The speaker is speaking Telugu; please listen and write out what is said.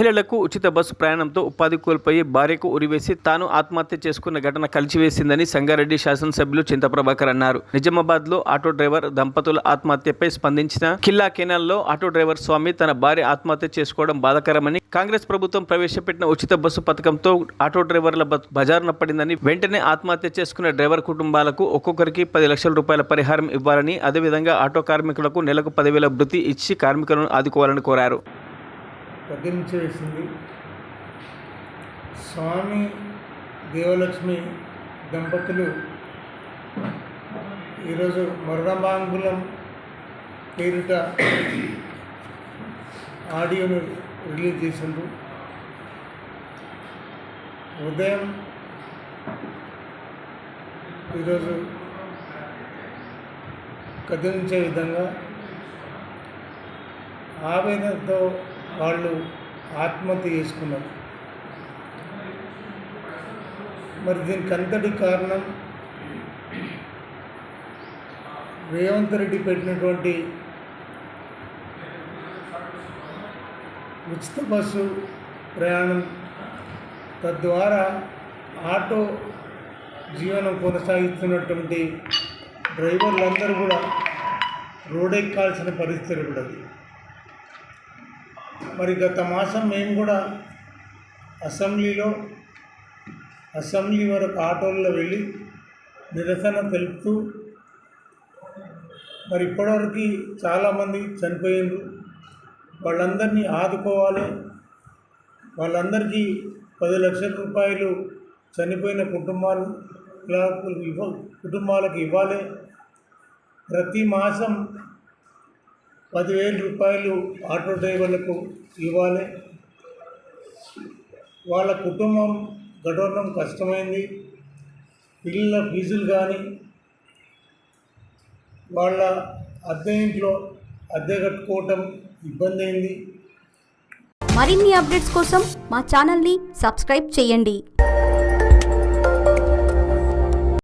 మహిళలకు ఉచిత బస్సు ప్రయాణంతో ఉపాధి కోల్పోయి భార్యకు ఉరివేసి తాను ఆత్మహత్య చేసుకున్న ఘటన కలిచివేసిందని సంగారెడ్డి శాసనసభ్యులు చింతప్రభాకర్ అన్నారు. నిజామాబాద్ లో ఆటో డ్రైవర్ దంపతుల ఆత్మహత్యపై స్పందించిన కిల్లా కేనాల్లో ఆటో డ్రైవర్ స్వామి తన భార్య ఆత్మహత్య చేసుకోవడం బాధాకరమని, కాంగ్రెస్ ప్రభుత్వం ప్రవేశపెట్టిన ఉచిత బస్సు పథకంతో ఆటో డ్రైవర్ల బజారున పడిందని, వెంటనే ఆత్మహత్య చేసుకున్న డ్రైవర్ కుటుంబాలకు ఒక్కొక్కరికి 10 లక్షల రూపాయల పరిహారం ఇవ్వాలని, అదేవిధంగా ఆటో కార్మికులకు నెలకు 10,000 భృతి ఇచ్చి కార్మికులను ఆదుకోవాలని కోరారు. వేసింది. స్వామి దేవలక్ష్మి దంపతులు ఈరోజు మరణమాంగులం పేరిట ఆడియోను రిలీజ్ చేసిండ్రు. ఉదయం ఈరోజు కదిలించే విధంగా ఆవేదనతో వాళ్ళు ఆత్మహత్య చేసుకున్నారు. మరి దీనికి అంతటి కారణం రేవంత్ రెడ్డి పెట్టినటువంటి ఉచిత బస్సు ప్రయాణం, తద్వారా ఆటో జీవనం కొనసాగిస్తున్నటువంటి డ్రైవర్లందరూ కూడా రోడ్డెక్కాల్సిన పరిస్థితి కూడా. మరి గత మాసం మేము కూడా అసెంబ్లీ వరకు ఆటోల్లో వెళ్ళి నిరసన తెలుపుతూ, మరి ఇప్పటివరకు చాలామంది చనిపోయారు, వాళ్ళందరినీ ఆదుకోవాలి, వాళ్ళందరికీ 10 లక్షల రూపాయలు చనిపోయిన కుటుంబాలకు ఇవ్వాలి. ప్రతి మాసం 10,000 రూపాయలు ఆటో డ్రైవర్లకు ఇవ్వాలి. వాళ్ళ కుటుంబం గడవడం కష్టమైంది. పిల్లల ఫీజులు కానీ, వాళ్ళ అద్దె ఇంట్లో అద్దె కట్టుకోవటం ఇబ్బంది అయింది. మరిన్ని అప్డేట్స్ కోసం మా ఛానల్ని సబ్స్క్రైబ్ చేయండి.